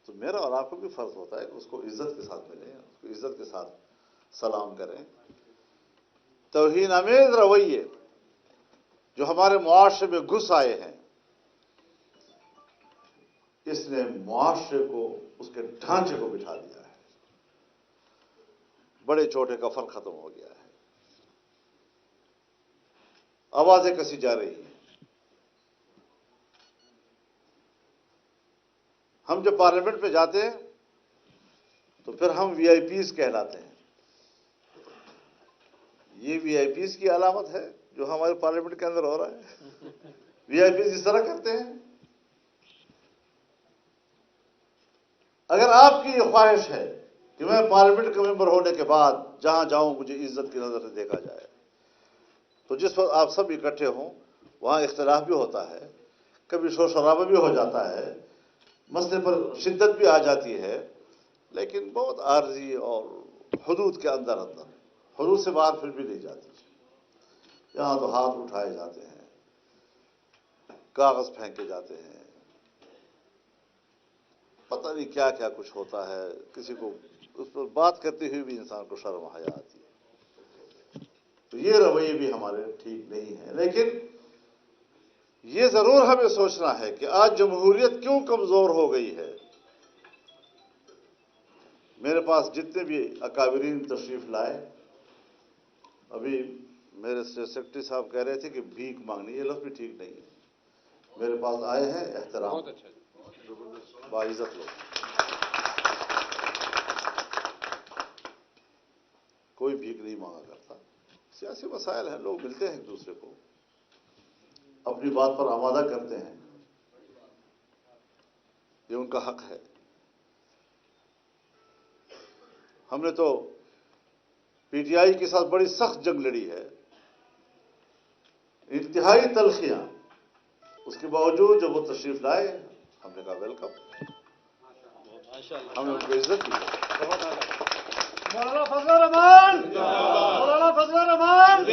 تو میرا اور آپ کو بھی فرض ہوتا ہے کہ اس کو عزت کے ساتھ ملیں، اس کو عزت کے ساتھ سلام کریں۔ توہین آمیز رویے جو ہمارے معاشرے میں گھس آئے ہیں، اس نے معاشرے کو، اس کے ڈھانچے کو بٹھا دیا ہے، بڑے چھوٹے کا فرق ختم ہو گیا ہے، آوازیں کسی جا رہی ہیں۔ ہم جب پارلیمنٹ میں جاتے ہیں تو پھر ہم وی آئی پیز کہلاتے ہیں۔ یہ وی آئی پیز کی علامت ہے جو ہمارے پارلیمنٹ کے اندر ہو رہا ہے۔ وی آئی پیز اس طرح کرتے ہیں۔ اگر آپ کی یہ خواہش ہے کہ میں پارلیمنٹ کا ممبر ہونے کے بعد جہاں جاؤں مجھے عزت کی نظر سے دیکھا جائے، تو جس وقت آپ سب اکٹھے ہوں وہاں اختلاف بھی ہوتا ہے، کبھی شور شرابہ بھی ہو جاتا ہے، مسئلے پر شدت بھی آ جاتی ہے، لیکن بہت عارضی اور حدود کے اندر حدود سے باہر پھر بھی نہیں جاتی۔ یہاں تو ہاتھ اٹھائے جاتے ہیں، کاغذ پھینکے جاتے ہیں، پتہ نہیں کیا کیا کچھ ہوتا ہے، کسی کو اس پر بات کرتے ہوئے بھی انسان کو شرم حیا آتی ہے۔ تو یہ رویے بھی ہمارے ٹھیک نہیں ہیں، لیکن یہ ضرور ہمیں سوچنا ہے کہ آج جمہوریت کیوں کمزور ہو گئی ہے۔ میرے پاس جتنے بھی اکابرین تشریف لائے، ابھی میرے سیکرٹری صاحب کہہ رہے تھے کہ بھیک مانگنی، یہ لفظ بھی ٹھیک نہیں ہے۔ میرے پاس آئے ہیں احترام، باعزت لوگ، کوئی بھیک نہیں مانگا کرتا۔ سیاسی مسائل ہیں، لوگ ملتے ہیں ایک دوسرے کو، اپنی بات پر آمادہ کرتے ہیں، یہ ان کا حق ہے۔ ہم نے تو پی ٹی آئی کے ساتھ بڑی سخت جنگ لڑی ہے، انتہائی تلخیاں، اس کے باوجود جب وہ تشریف لائے ہم نے کہا ویلکم، ہم نے ان کو عزت دی۔ مولانا فضل الرحمان مولانا فضل الرحمان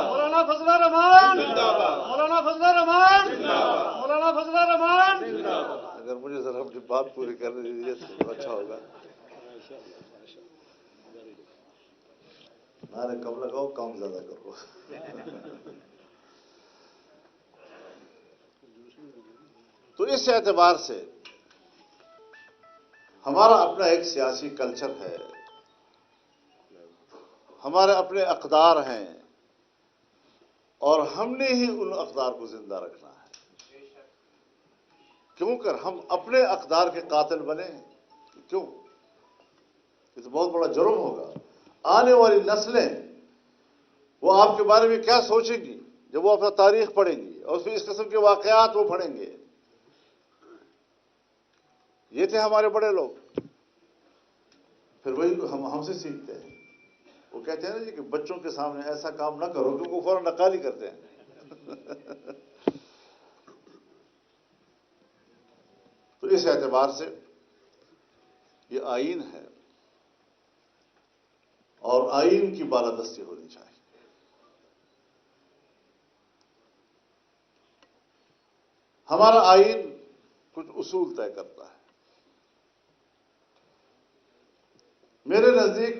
مولانا فضل الرحمان مولانا فضل الرحمان مولانا فضل الرحمان۔ اگر مجھے ذرا اپنی بات پوری کرنے دیجیے تو اچھا ہوگا۔ نعرے کم لگاؤ، کم زیادہ کرو۔ تو اس اعتبار سے ہمارا اپنا ایک سیاسی کلچر ہے، ہمارے اپنے اقدار ہیں، اور ہم نے ہی ان اقدار کو زندہ رکھنا ہے۔ کیوں کر ہم اپنے اقدار کے قاتل بنے؟ کیوں؟ یہ تو بہت بڑا جرم ہوگا۔ آنے والی نسلیں وہ آپ کے بارے میں کیا سوچیں گی جب وہ اپنا تاریخ پڑھیں گی اور پھر اس قسم کے واقعات وہ پڑھیں گے؟ یہ تھے ہمارے بڑے لوگ، پھر وہی ہم سے سیکھتے ہیں۔ وہ کہتے ہیں نا جی کہ بچوں کے سامنے ایسا کام نہ کرو کیونکہ وہ فوراً نقالی کرتے ہیں۔ تو اس اعتبار سے یہ آئین ہے اور آئین کی بالادستی ہونی چاہیے۔ ہمارا آئین کچھ اصول طے کرتا ہے۔ میرے نزدیک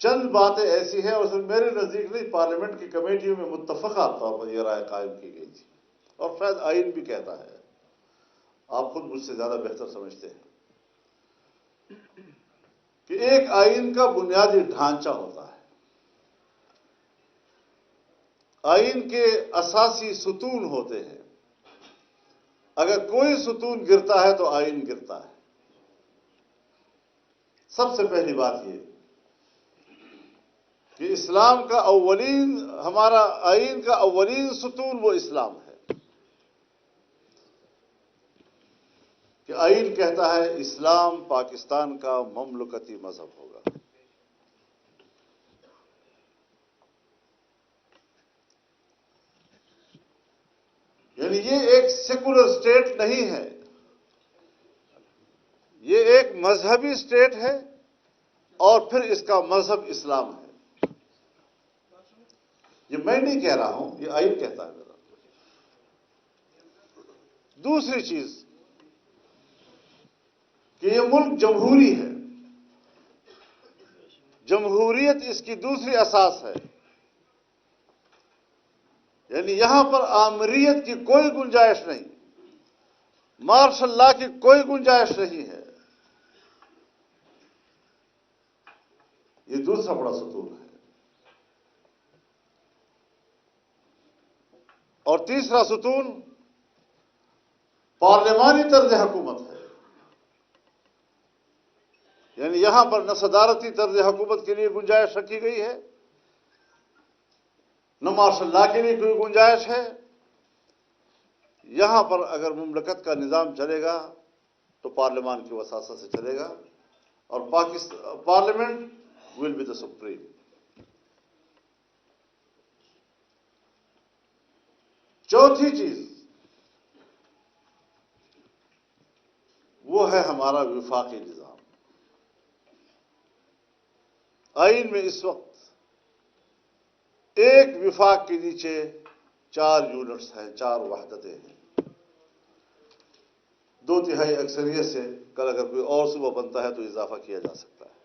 چند باتیں ایسی ہیں، اور صرف میرے نزدیک نہیں، پارلیمنٹ کی کمیٹیوں میں متفقہ طور پر یہ رائے قائم کی گئی تھی، اور شاید آئین بھی کہتا ہے، آپ خود مجھ سے زیادہ بہتر سمجھتے ہیں، کہ ایک آئین کا بنیادی ڈھانچہ ہوتا ہے، آئین کے اساسی ستون ہوتے ہیں، اگر کوئی ستون گرتا ہے تو آئین گرتا ہے۔ سب سے پہلی بات یہ کہ اسلام کا ہمارا آئین کا اولین ستون وہ اسلام ہے، کہ آئین کہتا ہے اسلام پاکستان کا مملکتی مذہب ہوگا۔ یعنی یہ ایک سیکولر اسٹیٹ نہیں ہے، یہ ایک مذہبی اسٹیٹ ہے، اور پھر اس کا مذہب اسلام ہے۔ یہ میں نہیں کہہ رہا ہوں، یہ آئین کہتا ہے میرا۔ دوسری چیز، ملک جمہوری ہے، جمہوریت اس کی دوسری اساس ہے، یعنی یہاں پر آمریت کی کوئی گنجائش نہیں، مارشل لا کی کوئی گنجائش نہیں ہے۔ یہ دوسرا بڑا ستون ہے۔ اور تیسرا ستون پارلیمانی طرز حکومت ہے، یعنی یہاں پر نہ صدارتی طرز حکومت کے لیے گنجائش رکھی گئی ہے، نہ مارشل لا کے لیے کوئی گنجائش ہے۔ یہاں پر اگر مملکت کا نظام چلے گا تو پارلیمان کی وساطت سے چلے گا، اور parliament will be the supreme. چوتھی چیز وہ ہے ہمارا وفاقی نظام۔ آئین میں اس وقت ایک وفاق کے نیچے 4 یونٹس ہیں، 4 وحدتیں ہیں۔ 2/3 اکثریت سے کل اگر کوئی اور صوبہ بنتا ہے تو اضافہ کیا جا سکتا ہے،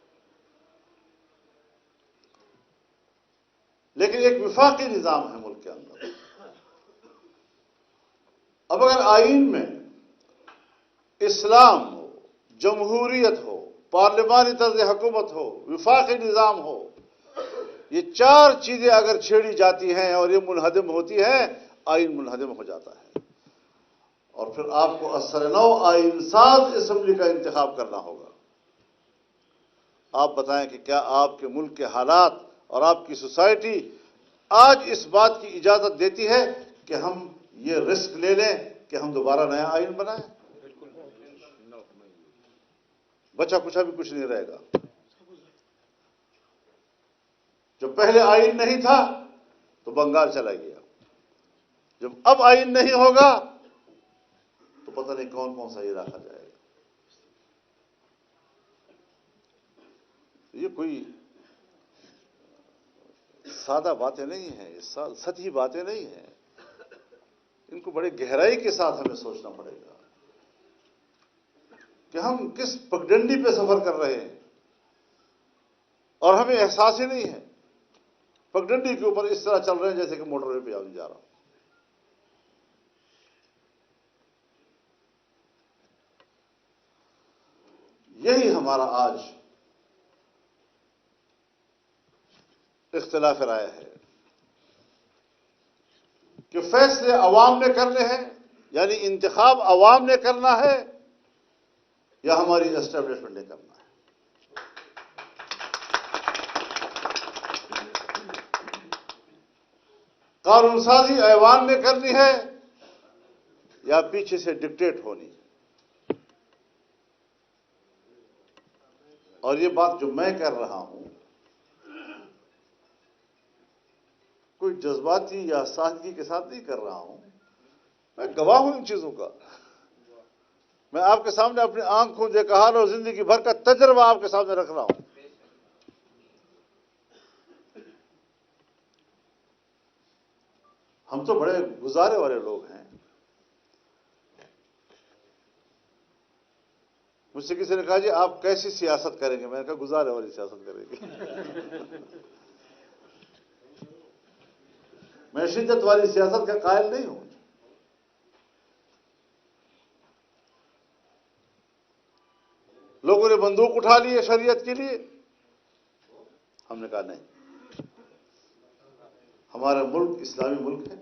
لیکن ایک وفاقی نظام ہے ملک کے اندر۔ اب اگر آئین میں اسلام ہو، جمہوریت ہو، پارلیمانی طرز حکومت ہو، وفاقی نظام ہو، یہ 4 چیزیں اگر چھیڑی جاتی ہیں اور یہ منہدم ہوتی ہیں، آئین منہدم ہو جاتا ہے، اور پھر آپ کو اثر نو آئین ساز اسمبلی کا انتخاب کرنا ہوگا۔ آپ بتائیں کہ کیا آپ کے ملک کے حالات اور آپ کی سوسائٹی آج اس بات کی اجازت دیتی ہے کہ ہم یہ رسک لے لیں کہ ہم دوبارہ نیا آئین بنائیں؟ بچا کچھ بھی کچھ نہیں رہے گا۔ جو پہلے آئین نہیں تھا تو بنگال چلا گیا، جب اب آئین نہیں ہوگا تو پتہ نہیں کون کون سا علاقہ جائے گا۔ یہ کوئی سادہ باتیں نہیں ہیں، یہ سطحی باتیں نہیں ہیں، ان کو بڑے گہرائی کے ساتھ ہمیں سوچنا پڑے گا کہ ہم کس پگڈنڈی پہ سفر کر رہے ہیں، اور ہمیں احساس ہی نہیں ہے۔ پگڈنڈی کے اوپر اس طرح چل رہے ہیں جیسے کہ موٹر وے پہ جا رہا ہوں۔ یہی ہمارا آج اختلاف رائے ہے کہ فیصلے عوام نے کرنے ہیں، یعنی انتخاب عوام نے کرنا ہے، یا ہماری اسٹیبلشمنٹ نے کرنا ہے۔ قانون سازی ایوان نے کرنی ہے یا پیچھے سے ڈکٹیٹ ہونی ہے۔ اور یہ بات جو میں کر رہا ہوں کوئی جذباتی یا سادگی کے ساتھ نہیں کر رہا ہوں، میں گواہ ہوں ان چیزوں کا۔ میں آپ کے سامنے اپنی آنکھوں دیکھا حال اور زندگی بھر کا تجربہ آپ کے سامنے رکھ رہا ہوں۔ ہم تو بڑے گزارے والے لوگ ہیں۔ مجھ سے کسی نے کہا جی آپ کیسی سیاست کریں گے؟ میں نے کہا گزارے والی سیاست کریں گے۔ میں شدت والی سیاست کا قائل نہیں ہوں۔ لوگوں نے بندوق اٹھا لی ہے شریعت کے لیے، ہم نے کہا نہیں، ہمارا ملک اسلامی ملک ہے،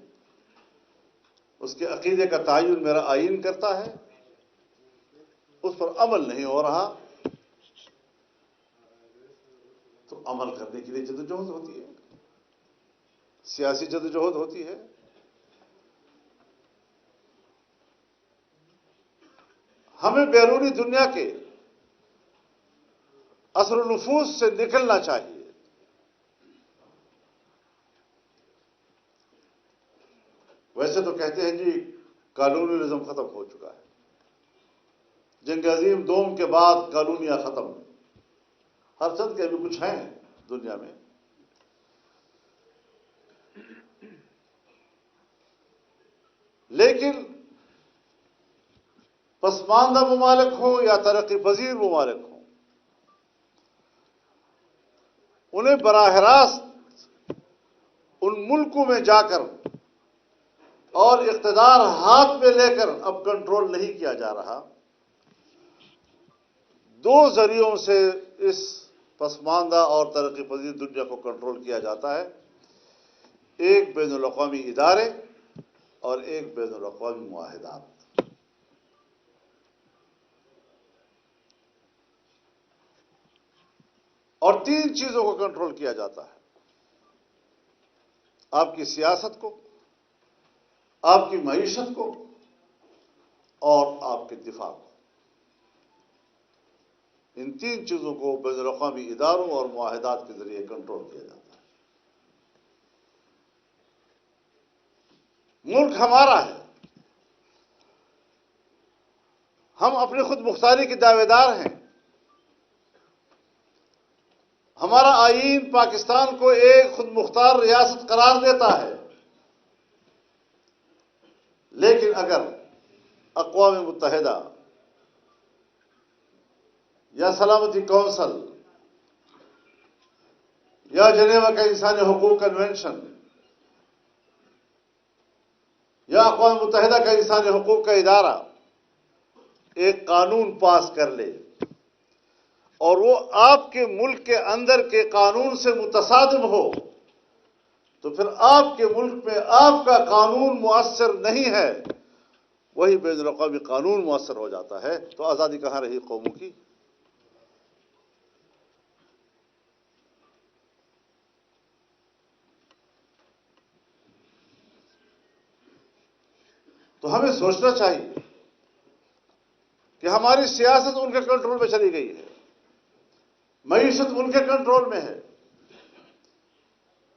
اس کے عقیدے کا تعین میرا آئین کرتا ہے، اس پر عمل نہیں ہو رہا تو عمل کرنے کے لیے جدوجہد ہوتی ہے، سیاسی جدوجہد ہوتی ہے۔ ہمیں بیرونی دنیا کے اثر و نفوذ سے نکلنا چاہیے۔ ویسے تو کہتے ہیں جی کالونیلزم ختم ہو چکا ہے، جنگ عظیم دوم کے بعد کالونیاں ختم، ہر چند کے بھی کچھ ہیں دنیا میں، لیکن پسماندہ ممالک ہوں یا ترقی پذیر ممالک ہوں، انہیں براہ راست ان ملکوں میں جا کر اور اقتدار ہاتھ میں لے کر اب کنٹرول نہیں کیا جا رہا۔ دو ذریعوں سے اس پسماندہ اور ترقی پذیر دنیا کو کنٹرول کیا جاتا ہے، ایک بین الاقوامی ادارے اور ایک بین الاقوامی معاہدات۔ اور تین چیزوں کو کنٹرول کیا جاتا ہے: آپ کی سیاست کو، آپ کی معیشت کو اور آپ کے دفاع کو۔ ان تین چیزوں کو بین الاقوامی اداروں اور معاہدات کے ذریعے کنٹرول کیا جاتا ہے۔ ملک ہمارا ہے، ہم اپنی خود مختاری کے دعوے دار ہیں۔ ہمارا آئین پاکستان کو ایک خود مختار ریاست قرار دیتا ہے، لیکن اگر اقوام متحدہ یا سلامتی کونسل یا جنیوا کا انسانی حقوق کنونشن یا اقوام متحدہ کا انسانی حقوق کا ادارہ ایک قانون پاس کر لے اور وہ آپ کے ملک کے اندر کے قانون سے متصادم ہو، تو پھر آپ کے ملک میں آپ کا قانون مؤثر نہیں ہے، وہی بین الاقوامی قانون مؤثر ہو جاتا ہے۔ تو آزادی کہاں رہی قوموں کی؟ تو ہمیں سوچنا چاہیے کہ ہماری سیاست ان کے کنٹرول میں چلی گئی ہے، معیشت ان کے کنٹرول میں ہے،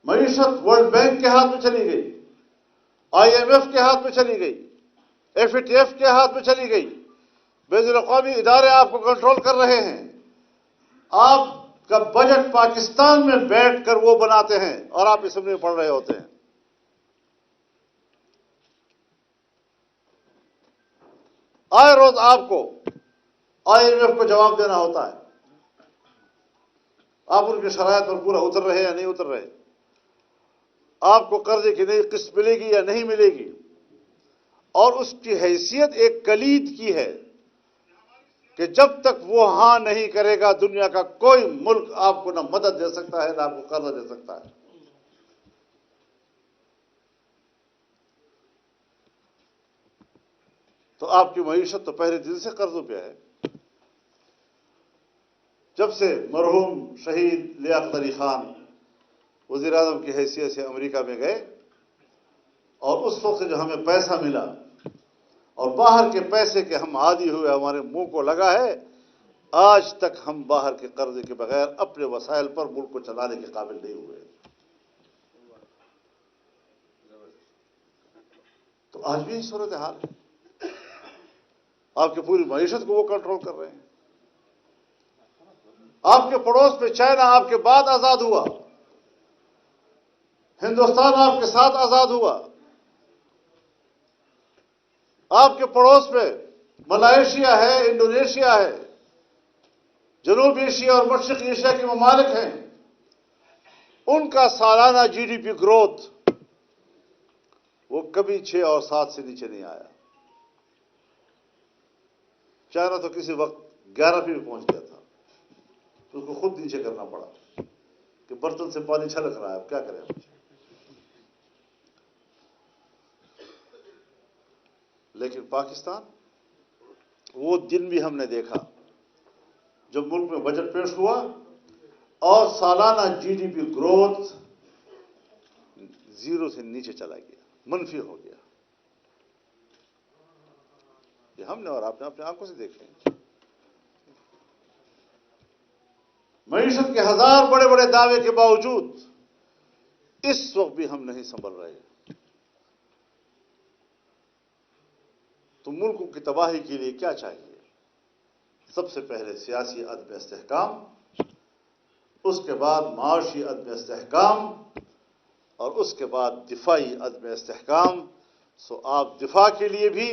معیشت ورلڈ بینک کے ہاتھ میں چلی گئی، آئی ایم ایف کے ہاتھ میں چلی گئی، ایف اے ٹی ایف کے ہاتھ میں چلی گئی، بین الاقوامی ادارے آپ کو کنٹرول کر رہے ہیں۔ آپ کا بجٹ پاکستان میں بیٹھ کر وہ بناتے ہیں اور آپ اسمبلی میں پڑھ رہے ہوتے ہیں۔ آئے روز آپ کو آئی ایم ایف کو جواب دینا ہوتا ہے، آپ ان کی شرائط پر پورا اتر رہے یا نہیں اتر رہے، آپ کو قرضے کی نئی قسط ملے گی یا نہیں ملے گی، اور اس کی حیثیت ایک کلید کی ہے کہ جب تک وہ ہاں نہیں کرے گا دنیا کا کوئی ملک آپ کو نہ مدد دے سکتا ہے نہ آپ کو قرضہ دے سکتا ہے۔ تو آپ کی معیشت تو پہلے دن سے قرضوں پہ ہے۔ جب سے مرحوم شہید لیاقت علی خان وزیر اعظم کی حیثیت سے امریکہ میں گئے اور اس وقت سے جو ہمیں پیسہ ملا اور باہر کے پیسے کے ہم عادی ہوئے، ہمارے منہ کو لگا ہے، آج تک ہم باہر کے قرضے کے بغیر اپنے وسائل پر ملک کو چلانے کے قابل نہیں ہوئے۔ تو آج بھی صورتحال ہے، آپ کی پوری معیشت کو وہ کنٹرول کر رہے ہیں۔ آپ کے پڑوس میں چائنا آپ کے بعد آزاد ہوا، ہندوستان آپ کے ساتھ آزاد ہوا، آپ کے پڑوس میں ملائیشیا ہے، انڈونیشیا ہے، جنوب ایشیا اور مشرق ایشیا کے ممالک ہیں، ان کا سالانہ جی ڈی پی گروتھ وہ کبھی 6 اور 7 سے نیچے نہیں آیا۔ چائنا تو کسی وقت 11 پہ پہنچ گیا تھا، تو اس کو خود نیچے کرنا پڑا کہ برتن سے پانی چھلک رہا ہے، اب کیا کریں ہم۔ لیکن پاکستان، وہ دن بھی ہم نے دیکھا جب ملک میں بجٹ پیش ہوا اور سالانہ جی ڈی پی گروتھ 0 سے نیچے چلا گیا، منفی ہو گیا۔ یہ ہم نے اور آپ نے اپنے آنکھوں سے دیکھے ہیں۔ معیشت کے 1000 بڑے بڑے دعوے کے باوجود اس وقت بھی ہم نہیں سنبھل رہے۔ تو ملکوں کی تباہی کے لیے کیا چاہیے؟ سب سے پہلے سیاسی عدم استحکام، اس کے بعد معاشی عدم استحکام، اور اس کے بعد دفاعی عدم استحکام۔ سو آپ دفاع کے لیے بھی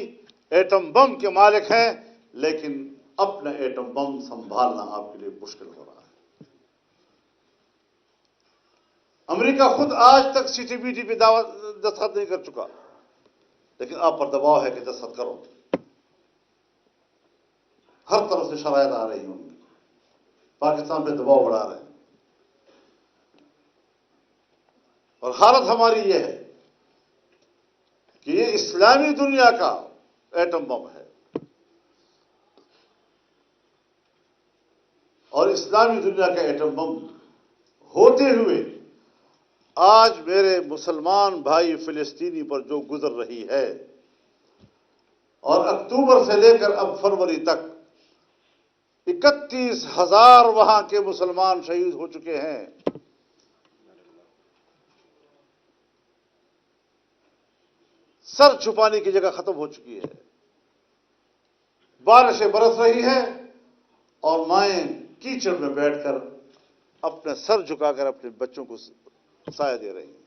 ایٹم بم کے مالک ہیں، لیکن اپنا ایٹم بم سنبھالنا آپ کے لیے مشکل ہو رہا ہے۔ امریکہ خود آج تک CTBT پہ دستخط نہیں کر چکا، لیکن آپ پر دباؤ ہے کہ دستخط کرو۔ ہر طرف سے شرائط آ رہی ہوں، پاکستان پہ دباؤ بڑھا رہے ہیں، اور حالت ہماری یہ ہے کہ یہ اسلامی دنیا کا ایٹم بم ہے، اور اسلامی دنیا کا ایٹم بم ہوتے ہوئے آج میرے مسلمان بھائی فلسطینی پر جو گزر رہی ہے، اور اکتوبر سے لے کر اب فروری تک 31,000 وہاں کے مسلمان شہید ہو چکے ہیں۔ سر چھپانے کی جگہ ختم ہو چکی ہے، بارشیں برس رہی ہیں اور مائیں کیچڑ میں بیٹھ کر اپنے سر جھکا کر اپنے بچوں کو سایہ دے رہی ہیں،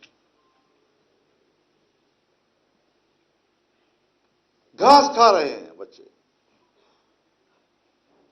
گھاس کھا رہے ہیں۔